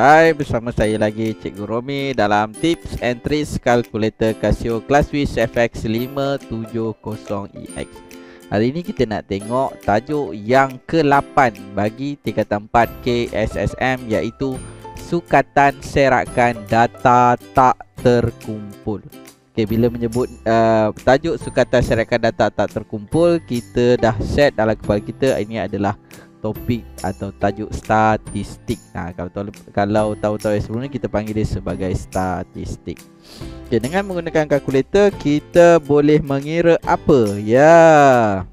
Hai, bersama saya lagi Cikgu Romi dalam Tips and Tricks Kalkulator Casio Classwiz FX 570EX. Hari ini kita nak tengok tajuk yang ke-8 bagi tingkatan 4 KSSM, iaitu sukatan serakan data tak terkumpul. Okay, bila menyebut tajuk sukatan serakan data tak terkumpul, kita dah set dalam kepala kita ini adalah topik atau tajuk statistik. Kalau tahu-tahu sebelum ni kita panggil dia sebagai statistik. Okay, dengan menggunakan kalkulator kita boleh mengira apa? Ya,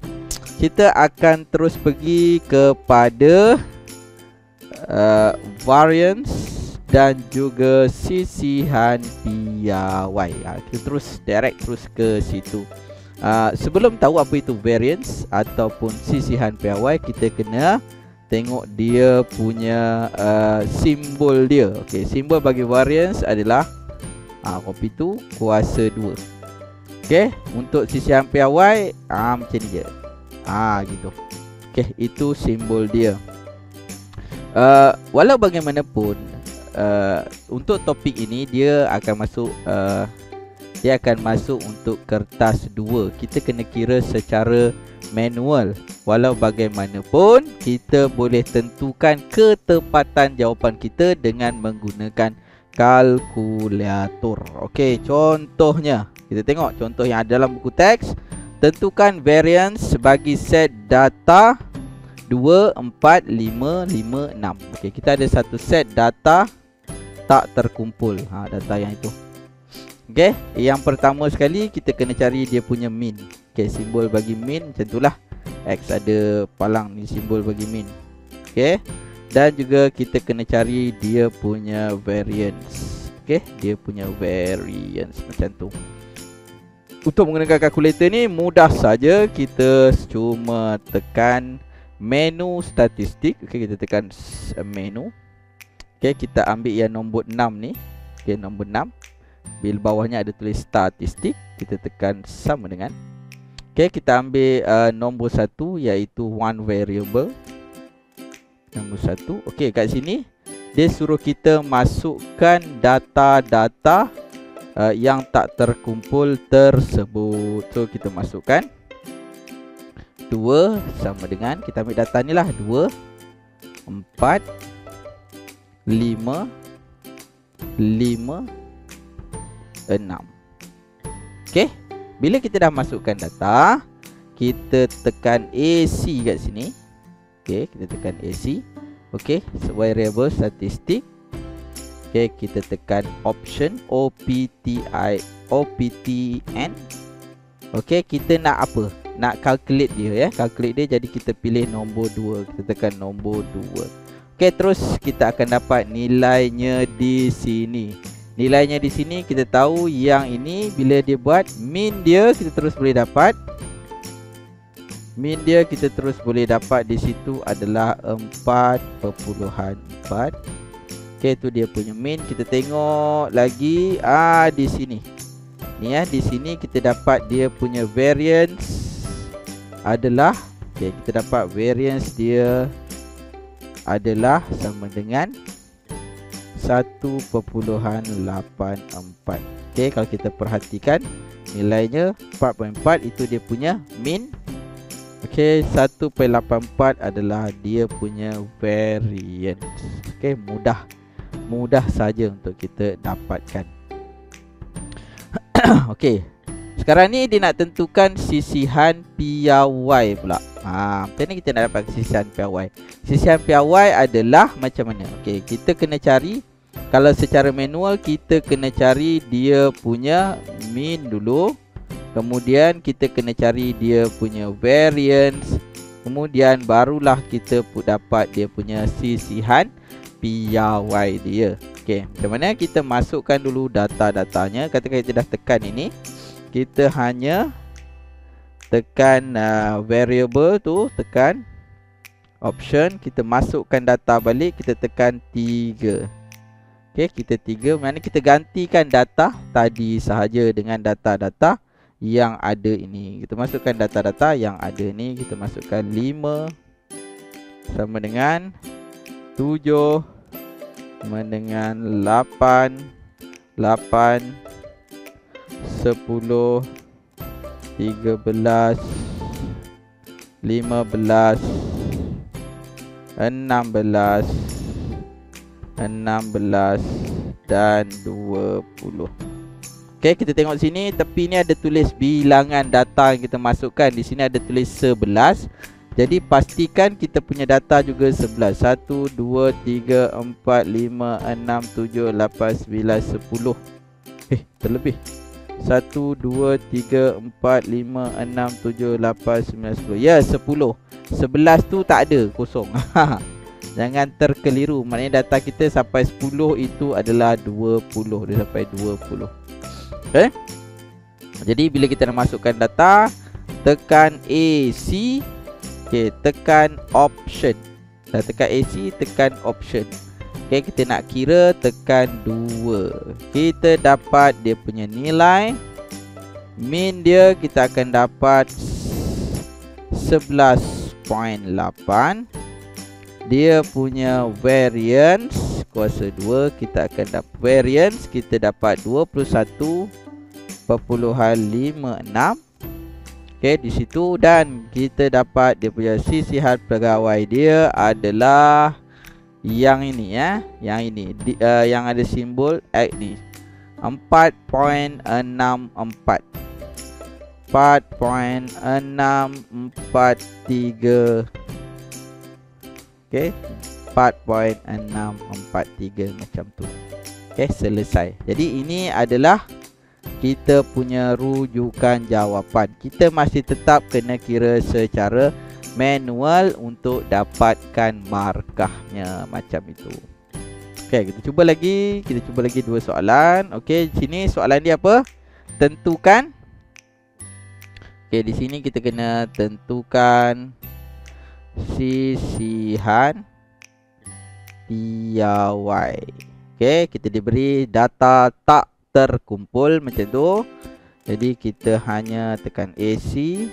kita akan terus pergi kepada variance dan juga sisihan piawai. Kita terus terus ke situ. Sebelum tahu apa itu variance ataupun sisihan piawai, kita kena tengok dia punya simbol dia. Okey, simbol bagi variance adalah kopi tu kuasa 2. Okey, untuk sisihan piawai macam ni je. Gitu. Okey, itu simbol dia. Walau bagaimanapun untuk topik ini dia akan masuk untuk kertas 2. Kita kena kira secara manual. Walau bagaimanapun kita boleh tentukan ketepatan jawapan kita dengan menggunakan kalkulator. Okey, contohnya kita tengok contoh yang ada dalam buku teks. Tentukan variance bagi set data 2, 4, 5, 5, 6. Okey, kita ada satu set data tak terkumpul. Data yang itu. Okay, yang pertama sekali kita kena cari dia punya mean. Okay, simbol bagi mean macam itulah. X ada palang ni simbol bagi mean. Okay, dan juga kita kena cari dia punya variance. Okay, dia punya variance macam tu. Untuk menggunakan kalkulator ni mudah saja. Kita cuma tekan menu statistik. Okay, kita tekan menu. Okay, kita ambil yang nombor 6 ni. Okay, nombor 6. Bila bawahnya ada tulis statistik, kita tekan sama dengan. Okay, kita ambil nombor 1 iaitu one variable. Nombor 1. Okay, kat sini dia suruh kita masukkan data-data yang tak terkumpul tersebut. So kita masukkan 2 sama dengan, kita ambil data ni lah, 2, 4, 5, 5, 6. Okey, bila kita dah masukkan data, kita tekan AC kat sini. Okey, kita tekan AC. Okey, variable statistik. Okey, kita tekan option OPTN. Okey, kita nak apa? Nak calculate dia ya. Calculate dia, jadi kita pilih nombor 2. Kita tekan nombor 2. Okey, terus kita akan dapat nilainya di sini. Nilainya di sini kita tahu yang ini bila dia buat mean dia, kita terus boleh dapat. Mean dia kita terus boleh dapat di situ adalah 4.4. Okey, itu dia punya mean. Kita tengok lagi di sini. Ni ya, di sini kita dapat dia punya variance adalah, okey, kita dapat variance dia adalah sama dengan 1.84. Okey, kalau kita perhatikan nilainya 4.4 itu dia punya mean. Okey, 1.84 adalah dia punya variance. Okey, mudah saja untuk kita dapatkan. Okey, sekarang ni dia nak tentukan sisihan piawai pula. Macam ni kita nak dapat sisihan piawai. Sisihan piawai adalah macam mana? Okey, kita kena cari. Kalau secara manual kita kena cari dia punya mean dulu. Kemudian kita kena cari dia punya variance. Kemudian barulah kita dapat dia punya sisihan piawai dia. Okey, macam mana? Kita masukkan dulu data-datanya. Katakan kita dah tekan ini. Kita hanya tekan variable tu, tekan option, kita masukkan data balik, kita tekan 3. Okey, kita 3. Mana kita gantikan data tadi sahaja dengan data-data yang ada ini. Kita masukkan data-data yang ada ni, kita masukkan 5 sama dengan 7, sama dengan 8, 8, 10, 13, 15, 16, 16 dan 20. Okey, kita tengok sini tepi ni ada tulis bilangan data yang kita masukkan. Di sini ada tulis 11. Jadi pastikan kita punya data juga 11. 1 2 3 4 5 6 7 8 9 10. Terlebih. 1 2 3 4 5 6 7 8 9 10. Ya, 10. 11 tu tak ada, kosong. Jangan terkeliru. Maknanya data kita sampai 10 itu adalah 20. Dia sampai 20. Okay. Jadi bila kita nak masukkan data, tekan AC. Okay, tekan option. Dah tekan AC, tekan option. Okay, kita nak kira, tekan 2. Kita dapat dia punya nilai. Min dia kita akan dapat 11.8. Dia punya variance kuasa 2 kita akan dapat variance, kita dapat 21.56. Okey, di situ, dan kita dapat dia punya sisihan pegawai dia adalah yang ini ya, yang ini yang ada simbol X ni. 4.64. 4.643. Okey, 4.643 macam tu. Okey, selesai. Jadi ini adalah kita punya rujukan jawapan. Kita masih tetap kena kira secara manual untuk dapatkan markahnya macam itu. Okey, kita cuba lagi. Kita cuba lagi dua soalan. Okey, sini soalan dia apa? Tentukan. Okey, di sini kita kena tentukan sisihan piawai. Okey, kita diberi data tak terkumpul macam tu. Jadi kita hanya tekan AC,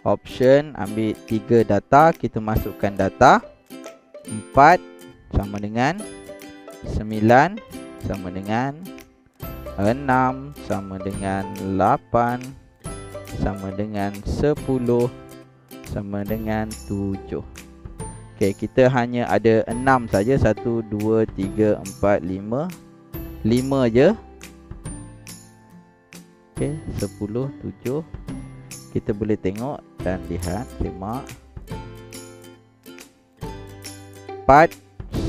option, ambil 3 data, kita masukkan data. 4 sama dengan 9 sama dengan 6 sama dengan 8 sama dengan 10 sama dengan 7. Okey, kita hanya ada 6 saja. 1 2 3 4 5. 5 je. Okey, 10 7. Kita boleh tengok dan lihat, semak. 4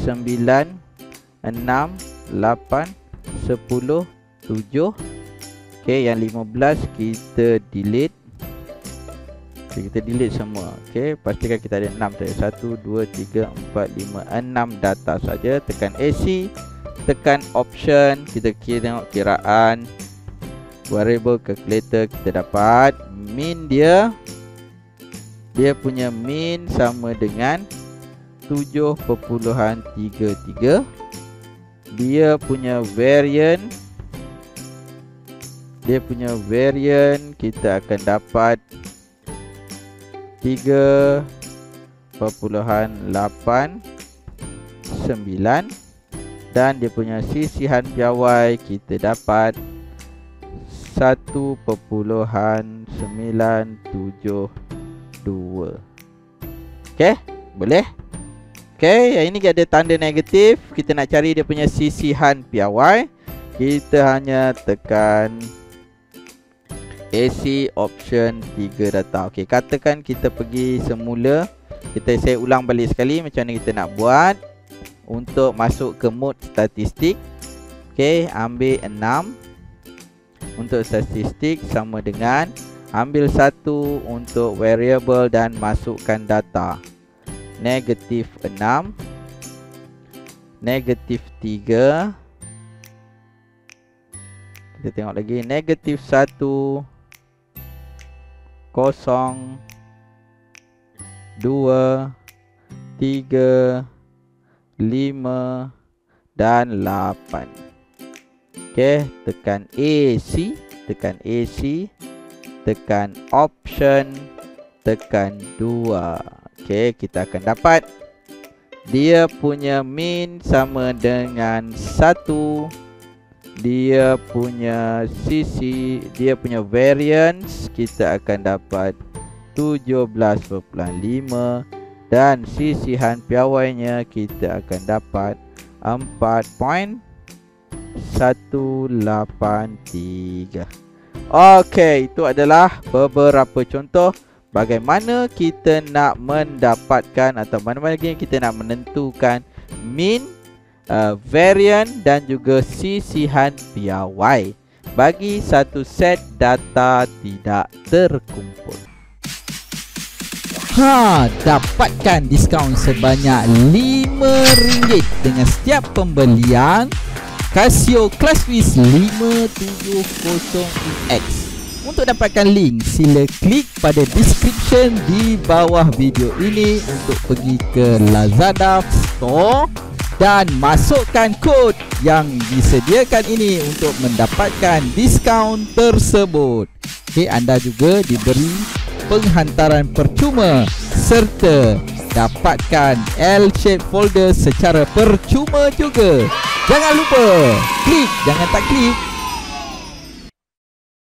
9 6 8 10 7. Okey, yang 15 kita delete. Okay, kita delete semua. Okey, pastikan kita ada 6 saja. 1 2 3 4 5 6 data saja. Tekan AC, tekan option, kita tengok kiraan variable calculator. Kita dapat min dia. Dia punya min sama dengan 7.33. Dia punya variance, kita akan dapat 3.89, dan dia punya sisihan piawai kita dapat 1.972. Okey, boleh? Okey, yang ini ada tanda negatif. Kita nak cari dia punya sisihan piawai. Kita hanya tekan AC, option, 3 data. Okey, katakan kita pergi semula. Saya ulang balik sekali macam mana kita nak buat untuk masuk ke mode statistik. Okey, ambil 6 untuk statistik sama dengan ambil 1 untuk variable dan masukkan data. Negatif 6, negatif 3. Kita tengok lagi, negatif 1, 0, 2, 3, 5 dan 8. Okey, tekan AC, tekan option, tekan 2. Okey, kita akan dapat Dia punya min sama dengan 1. Dia punya sisi, dia punya variance kita akan dapat 17.5, dan sisihan piawainya kita akan dapat 4.183. Okey, itu adalah beberapa contoh bagaimana kita nak mendapatkan atau mana-mana lagi yang kita nak menentukan min, variant dan juga sisihan piawai bagi satu set data tidak terkumpul. Dapatkan diskaun sebanyak RM5 dengan setiap pembelian Casio ClassWiz 570EX. Untuk dapatkan link, sila klik pada description di bawah video ini untuk pergi ke Lazada Store dan masukkan kod yang disediakan ini untuk mendapatkan diskaun tersebut. Anda juga diberi penghantaran percuma serta dapatkan L-shape folder secara percuma juga. Jangan lupa klik, jangan tak klik